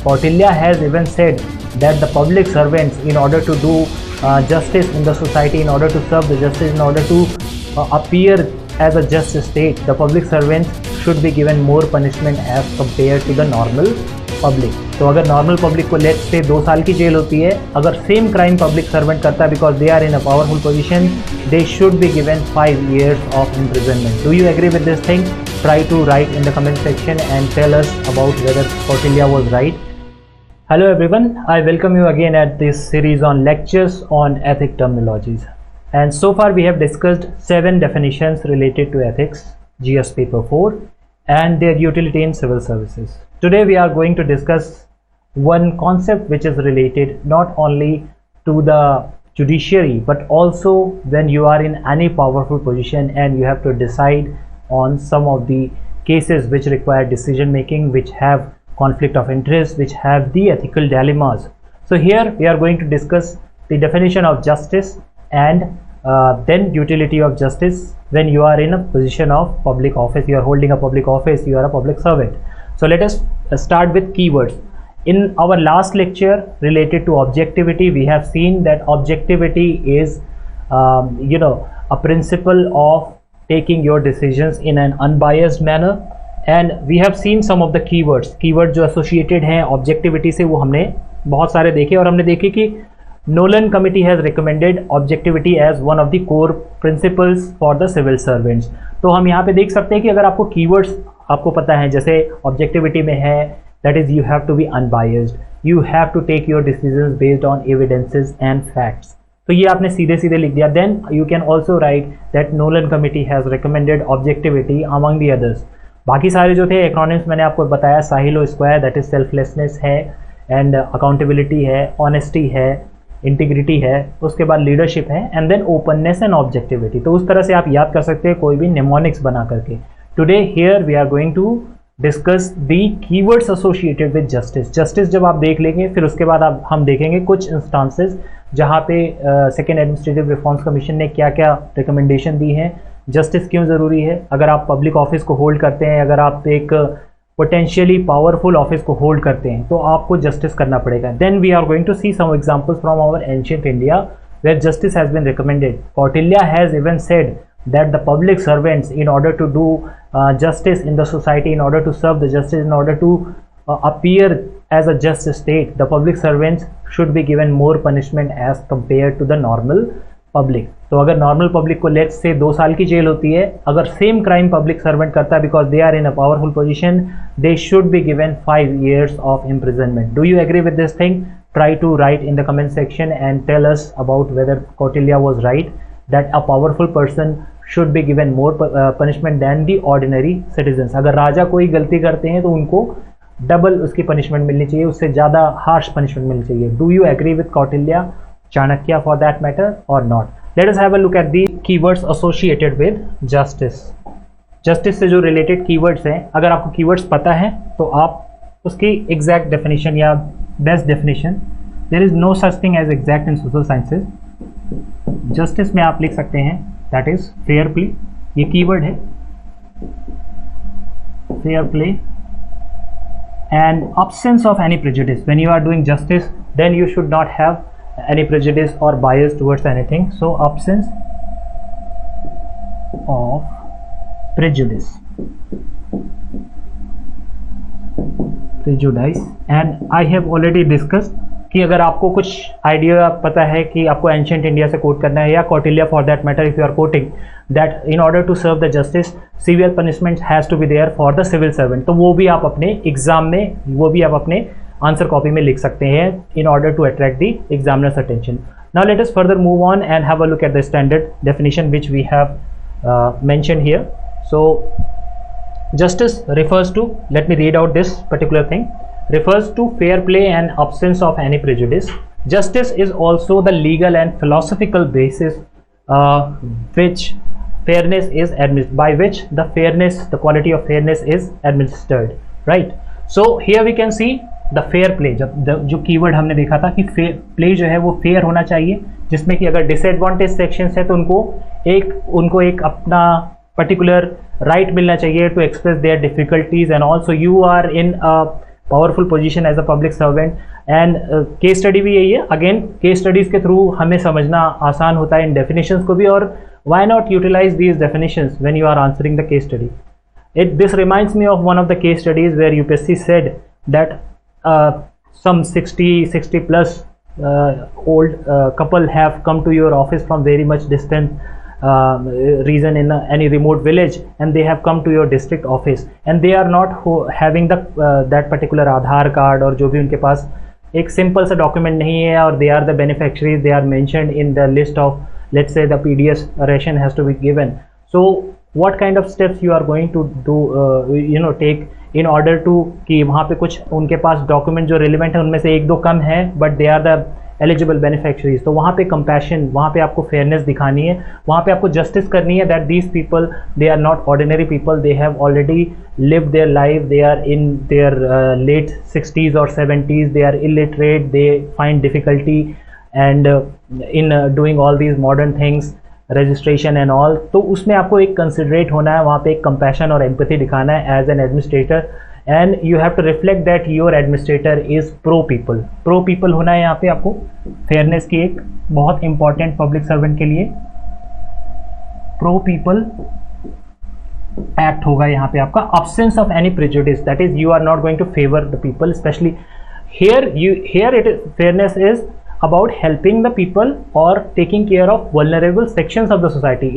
Kautilya has even said that the public servants, in order to do justice in the society, in order to serve the justice, in order to appear as a just state, the public servants should be given more punishment as compared to the normal public. तो अगर normal public को let's say 2 साल की jail होती है, अगर same crime public servant करता है because they are in a powerful position, they should be given 5 years of imprisonment. Do you agree with this thing? Try to write in the comment section and tell us about whether Kautilya was right. Hello everyone, I welcome you again at this series on lectures on ethic terminologies. And so far we have discussed 7 definitions related to ethics, GS paper 4, and their utility in civil services. Today we are going to discuss one concept which is related not only to the judiciary but also when you are in any powerful position and you have to decide on some of the cases which require decision making, which have conflict of interest, which have the ethical dilemmas. So here we are going to discuss the definition of justice and then utility of justice when you are in a position of public office, you are holding a public office, you are a public servant. So let us start with keywords. In our last lecture related to objectivity, we have seen that objectivity is a principle of taking your decisions in an unbiased manner, and we have seen some of the keywords जो associated हैं objectivity से, वो हमने बहुत सारे देखे और हमने देखे कि Nolan committee has recommended objectivity as one of the core principles for the civil servants. तो हम यहाँ पे देख सकते हैं कि अगर आपको keywords आपको पता है, जैसे objectivity में है that is you have to be unbiased, you have to take your decisions based on evidences and facts. तो ये आपने सीधे सीधे लिख दिया. Then you can also write that Nolan committee has recommended objectivity among the others. बाकी सारे जो थे एक्रोनिम्स मैंने आपको बताया, साहिलो स्क्वायर दैट इज सेल्फलेसनेस है, एंड अकाउंटेबिलिटी है, ऑनेस्टी है, इंटीग्रिटी है, उसके बाद लीडरशिप है, and then openness and objectivity. तो उस तरह से आप याद कर सकते हैं कोई भी निमोनिक्स बना करके. Today here we are going to discuss the keywords associated with justice. Justice जब आप देख लेंगे फिर उसके बाद हम देखेंगे कुछ इंस्टांसेस जहाँ पे सेकेंड एडमिनिस्ट्रेटिव रिफॉर्म्स कमीशन ने क्या क्या रिकमेंडेशन दी हैं, जस्टिस क्यों ज़रूरी है, अगर आप पब्लिक ऑफिस को होल्ड करते हैं, अगर आप एक पोटेंशियली पावरफुल ऑफिस को होल्ड करते हैं तो आपको जस्टिस करना पड़ेगा. Then we are going to see some examples from our ancient India where justice has been recommended. Kautilya has even said that the public servants, in order to do justice in the society, in order to serve the justice, in order to appear as a just state, the public servants should be given more punishment as compared to the normal public. तो अगर normal public को let's say 2 साल की jail होती है, अगर same crime public servant करता है because they are in a powerful position, they should be given 5 years of imprisonment. Do you agree with this thing? Try to write in the comment section and tell us about whether Kautilya was right that a powerful person should be given more punishment than the ordinary citizens. अगर राजा कोई गलती करते हैं तो उनको double उसकी punishment मिलनी चाहिए, उससे ज़्यादा हार्श पनिशमेंट मिलनी चाहिए. Do you agree with Kautilya, Chanakya for that matter or not? Let us have a look at the keywords associated with justice. Justice से जो related keywords हैं, अगर आपको keywords पता है तो आप उसकी exact definition या best definition, there is no such thing as exact in social sciences. Justice में आप लिख सकते हैं that is fair play, ये keyword है fair play, and absence of any prejudice. When you are doing justice, then you should not have any prejudice or bias towards anything. So absence of prejudice, and I have already discussed कि अगर आपको कुछ idea पता है कि आपको ancient India से coat करना है या Kautilya for that matter, if you are quoting that in order to serve the justice severe punishment has to be there for the civil servant, तो वो भी आप अपने एग्जाम में, वो भी आप अपने आंसर कॉपी में लिख सकते हैं in order to attract the examiner's attention. Now let us further move on and have a look at the standard definition which we have mentioned here. So justice refers to, let me read out this particular thing, refers to fair play and absence of any prejudice. Justice is also the legal and philosophical basis which fairness is by which the fairness, the quality of fairness is administered, right? So here we can see the fair play. जो keyword हमने देखा था कि play जो है वो fair होना चाहिए, जिसमें कि अगर डिसएडवांटेज सेक्शंस है तो उनको एक अपना पर्टिकुलर राइट मिलना चाहिए to express their difficulties, and also you are in powerful position as a public servant. And case study भी यही है, अगेन केस स्टडीज के थ्रू हमें समझना आसान होता है इन डेफिनेशंस को भी, और why not utilise these definitions when you are answering the case study. This reminds me of one of the case studies where UPSC said that some 60 plus old couple have come to your office from very much distant region in any remote village, and they have come to your district office, and they are not having the that particular Aadhaar card, और जो भी उनके पास एक simple सा document नहीं है, और they are the beneficiaries, they are mentioned in the list of, let's say, the PDS ration has to be given. So what kind of steps you are going to do take in order to कि वहाँ पे कुछ उनके पास document जो relevant है उनमें से एक दो कम है, but they are the eligible beneficiaries. तो वहाँ पे कंपैशन, वहाँ पे आपको फेयरनेस दिखानी है, वहाँ पे आपको जस्टिस करनी है that these people they are not ordinary people, they have already live their life, they are in their late 60s और 70s, they are illiterate, they find difficulty and in doing all these modern things, registration and all. तो उसमें आपको एक considerate होना है, वहाँ पे एक कंपैशन और एम्पैथी दिखाना है as an administrator, and you have to reflect that your administrator is pro people. Pro people होना है यहाँ पे आपको, फेयरनेस की एक बहुत इंपॉर्टेंट पब्लिक सर्वेंट के लिए प्रो पीपल एक्ट होगा यहाँ पे आपका। Absence of any prejudice, that is you are not going to favour the people, specially here it is, fairness is about helping the people or taking care of vulnerable sections of the society.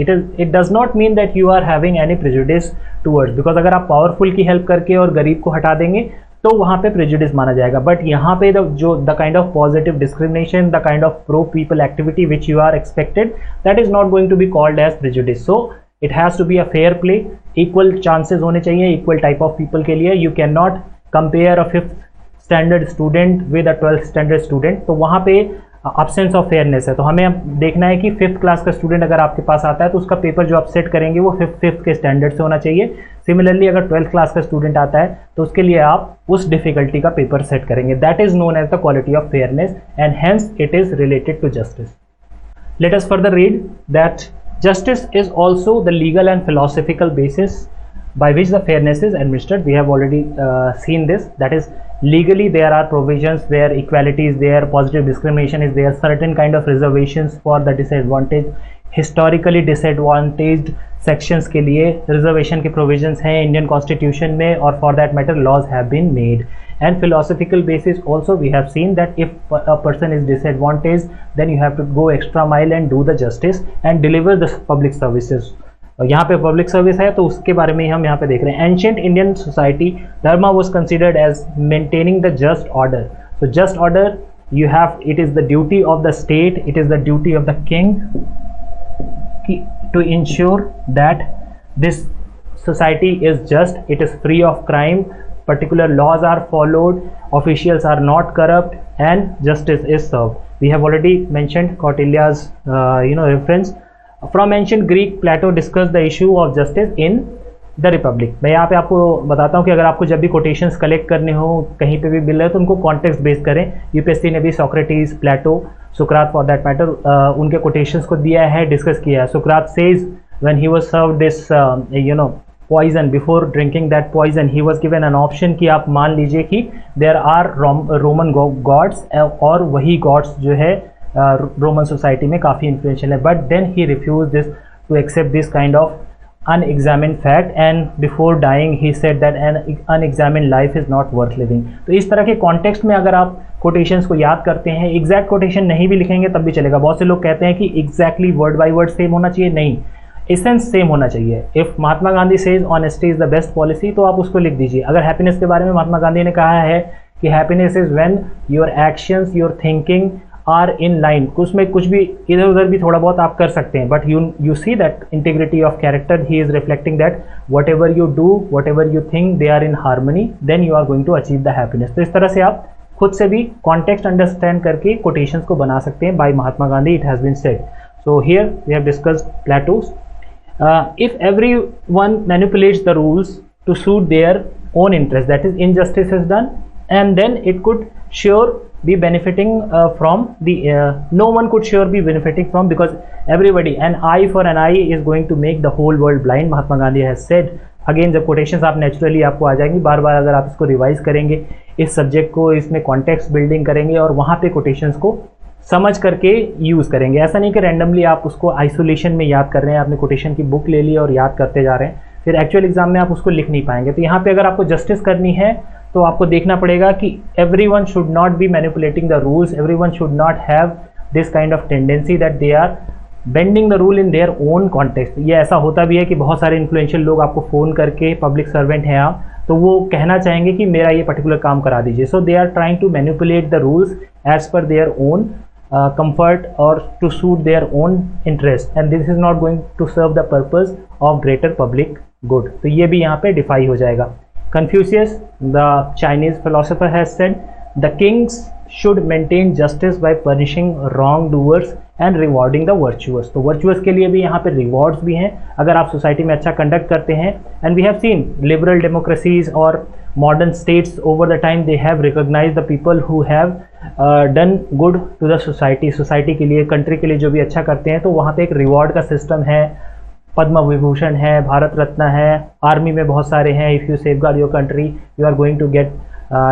It does not mean that you are having any prejudice towards, because अगर आप powerful की help करके और गरीब को हटा देंगे तो वहाँ पे प्रेजुडिस माना जाएगा। बट यहाँ पे the kind of positive discrimination, the kind of pro people activity which you are expected, that is not going to be called as prejudice. So it has to be a fair play, equal chances होने चाहिए equal type of people के लिए। You can not compare a 5th standard student with a 12th standard student, तो वहाँ पे absence of fairness है। तो हमें अब देखना है कि 5th क्लास का स्टूडेंट अगर आपके पास आता है तो उसका पेपर जो आप सेट करेंगे वो 5th के स्टैंडर्ड से होना चाहिए। सिमिलरली अगर 12th क्लास का स्टूडेंट आता है तो उसके लिए आप उस डिफिकल्टी का पेपर सेट करेंगे। That is known as the quality of fairness, and hence it is related to justice. Let us further read that justice is also the legal and philosophical basis by which the fairness is administered. We have already seen this, that is legally there are provisions where equality is there, positive discrimination is there, certain kind of reservations for the disadvantaged, historically disadvantaged sections के लिए reservation के provisions हैं Indian constitution में, और for that matter laws have been made. And philosophical basis also we have seen that if a person is disadvantaged, then you have to go extra mile and do the justice and deliver the public services. यहाँ पे public service है तो उसके बारे में हम यहाँ पे देख रहे हैं। Ancient Indian society dharma was considered as maintaining the just order. So just order you have, it is the duty of the state, it is the duty of the king to ensure that this society is just, it is free of crime, particular laws are followed, officials are not corrupt, and justice is served. We have already mentioned Kautilya's reference. From ancient Greek, Plato discussed the issue of justice in the Republic. मैं यहाँ पे आपको बताता हूँ कि अगर आपको जब भी कोटेशंस कलेक्ट करने हो, कहीं पे भी मिल रहे हो, तो उनको कॉन्टेक्स्ट बेस करें। यूपीएससी ने भी Socrates, Plato, Sukrat for that matter, उनके कोटेशंस को दिया है, डिस्कस किया है। सुकरात says when he was served this poison, before drinking that poison he was given an option कि आप मान लीजिए कि there are Roman gods, और वही gods जो है रोमन सोसाइटी में काफ़ी इन्फ्लुएंशियल है, but then he refuse this to accept this kind of unexamined fact, and before dying he said that an unexamined life is not worth living. तो इस तरह के कॉन्टेक्स्ट में अगर आप कोटेशंस को याद करते हैं, एग्जैक्ट कोटेशन नहीं भी लिखेंगे तब भी चलेगा। बहुत से लोग कहते हैं कि exactly word by word same होना चाहिए, नहीं, एसेंस सेम होना चाहिए। If Mahatma Gandhi says honesty is the best policy, तो आप उसको लिख दीजिए। अगर हैप्पीनेस के बारे में महात्मा गांधी ने कहा है कि happiness is when your actions, your thinking are in line, उसमें कुछ भी इधर उधर भी थोड़ा बहुत आप कर सकते हैं, but you see that integrity of character, he is reflecting that whatever you do, whatever you think, they are in harmony, then you are going to achieve the happiness. तो इस तरह से आप खुद से भी context understand करके quotations को बना सकते हैं। By Mahatma Gandhi it has been said. So here we have discussed Plato's. If everyone manipulates the rules to suit their own interest, that is injustice is done, and then it could sure be benefiting from the no one could sure be benefiting from, because everybody, an eye for an eye is going to make the whole world blind. Mahatma Gandhi has said, again जब quotations आप naturally आपको आ जाएंगी, बार बार अगर आप इसको revise करेंगे, इस subject को इसमें कॉन्टेक्स्ट बिल्डिंग करेंगे और वहाँ पे कोटेशंस को समझ करके यूज़ करेंगे। ऐसा नहीं कि रैंडमली आप उसको आइसोलेशन में याद कर रहे हैं, आपने कोटेशन की बुक ले ली और याद करते जा रहे हैं, फिर एक्चुअल एग्जाम में आप उसको लिख नहीं पाएंगे। तो यहाँ पे अगर आपको जस्टिस करनी है तो आपको देखना पड़ेगा कि everyone should not be manipulating the rules, everyone should not have this kind of tendency that they are bending the rule in their own context. ये ऐसा होता भी है कि बहुत सारे इन्फ्लुएंशियल लोग आपको फ़ोन करके, पब्लिक सर्वेंट हैं आप, तो वो कहना चाहेंगे कि मेरा ये पर्टिकुलर काम करा दीजिए। So they are trying to manipulate the rules as per their own comfort or to suit their own interest, and this is not going to serve the purpose of greater public good. तो ये भी यहाँ पे DeFi हो जाएगा। Confucius, the Chinese philosopher, has said the kings should maintain justice by punishing wrongdoers and rewarding the virtuous. तो virtuous के लिए भी यहाँ पे rewards भी हैं अगर आप सोसाइटी में अच्छा कंडक्ट करते हैं। And we have seen liberal democracies or modern states over the time they have recognized the people who have done good to the society, society के लिए, कंट्री के लिए जो भी अच्छा करते हैं, तो वहाँ पे एक रिवॉर्ड का सिस्टम है, पद्म विभूषण है, भारत रत्न है, आर्मी में बहुत सारे हैं, if you safeguard your country you are going to get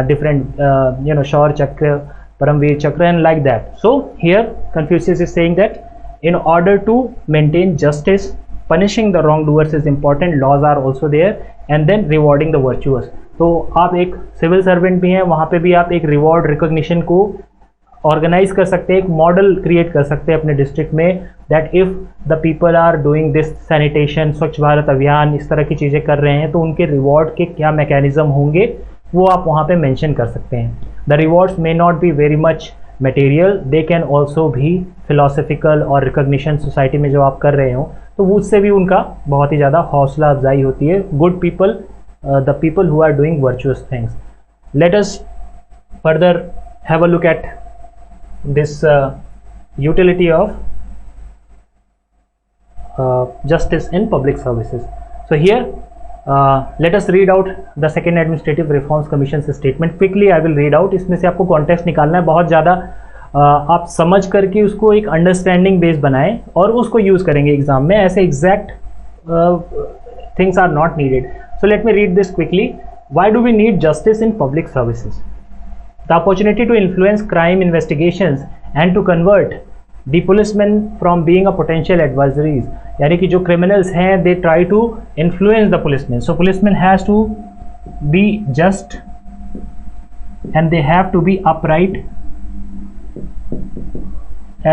different Shaurya Chakra, Paramvir Chakra and like that. So here Confucius is saying that in order to maintain justice, punishing the wrongdoers is important, laws are also there, and then rewarding the virtuous. तो आप एक civil servant भी हैं, वहाँ पे भी आप एक रिवॉर्ड रिकॉग्निशन को ऑर्गेनाइज कर सकते हैं, एक मॉडल क्रिएट कर सकते हैं अपने डिस्ट्रिक्ट में, that if the people are doing this sanitation, Swachh Bharat अभियान, इस तरह की चीज़ें कर रहे हैं, तो उनके रिवॉर्ड के क्या मैकेनिज्म होंगे वो आप वहाँ पे मेंशन कर सकते हैं. The rewards may not be very much material, they can also भी फिलोसफिकल और रिकॉग्निशन सोसाइटी में जो आप कर रहे हो, तो उससे भी उनका बहुत ही ज़्यादा हौसला अफजाई होती है. Good people, the people who are doing virtuous things. Let us further have a look at this utility of justice in public services. So here let us read out the second administrative reforms commission's statement. Quickly I will read out. इसमें से आपको context निकालना है, बहुत ज़्यादा आप समझ करके उसको एक अंडरस्टैंडिंग बेस बनाएं और उसको यूज़ करेंगे एग्जाम में. ऐसे exact things are not needed. So let me read this quickly. Why do we need justice in public services? The opportunity to influence crime investigations and to convert the policemen from being a potential adversaries. यानी कि जो criminals हैं, they try to influence the policemen. So policemen has to be just and they have to be upright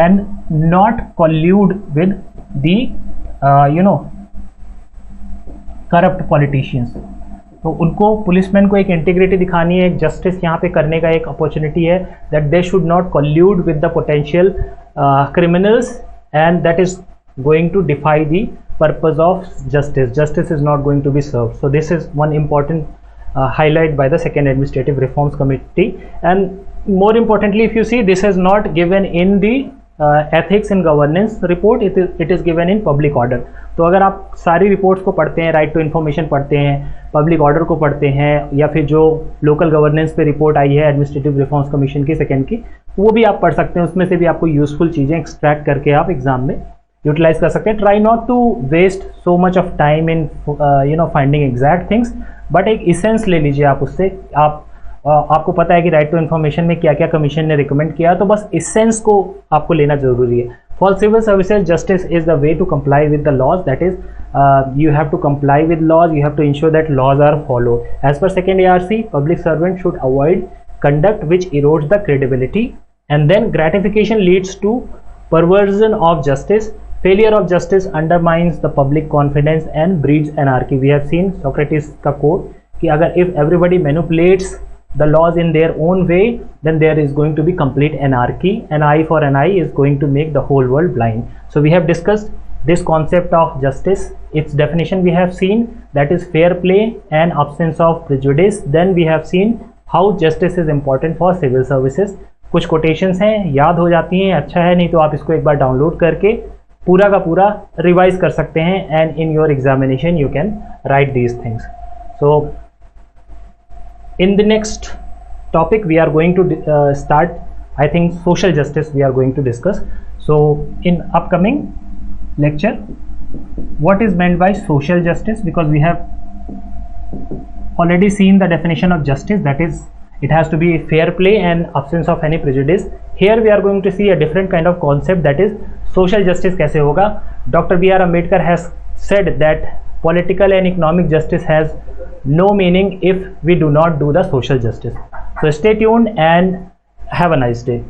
and not collude with the corrupt politicians. तो उनको, policeman को एक integrity दिखानी है, एक जस्टिस यहाँ पे करने का एक अपॉर्चुनिटी है, that they should not collude with the potential criminals and that is going to defy the purpose of justice. Justice is not going to be serve. So this is one important highlight by the second administrative reforms committee. And more importantly, if you see, this is not given in the ethics and governance report, it is given in public order. तो अगर आप सारी reports को पढ़ते हैं, right to information पढ़ते हैं, public order को पढ़ते हैं, या फिर जो लोकल गवर्नेंस पे रिपोर्ट आई है एडमिनिस्ट्रेटिव रिफॉर्म्स कमीशन की सेकेंड की, वो भी आप पढ़ सकते हैं. उसमें से भी आपको यूजफुल चीज़ें एक्सट्रैक्ट करके आप एग्जाम में यूटिलाइज कर सकते हैं. Try not to waste so much of time in finding exact things, but एक इसेंस ले लीजिए आप उससे. आपको पता है कि राइट टू इन्फॉर्मेशन में क्या क्या कमीशन ने रिकमेंड किया, तो बस इसेंस को आपको लेना जरूरी है. For civil services, justice is the way to comply with the laws. That is you have to comply with laws, you have to ensure that laws are followed. As per second ARC, public servants should avoid conduct which erodes the credibility, and then gratification leads to perversion of justice. Failure of justice undermines the public confidence and breeds anarchy. We have seen Socrates का quote कि अगर if everybody manipulates the laws in their own way, then there is going to be complete anarchy. An eye for an eye is going to make the whole world blind. So we have discussed this concept of justice. Its definition we have seen, that is fair play and absence of prejudice. Then we have seen how justice is important for civil services. कुछ quotations हैं, याद हो जाती हैं, अच्छा है, नहीं तो आप इसको एक बार डाउनलोड करके पूरा का पूरा रिवाइज कर सकते हैं, and in your examination you can write these things. So in the next topic we are going to start, I think, social justice we are going to discuss. So in upcoming lecture, what is meant by social justice, because we have already seen the definition of justice, that is, it has to be fair play and absence of any prejudice. Here we are going to see a different kind of concept, that is social justice कैसे होगा. Dr. B.R. Ambedkar has said that political and economic justice has no meaning if we do not do the social justice. So stay tuned and have a nice day.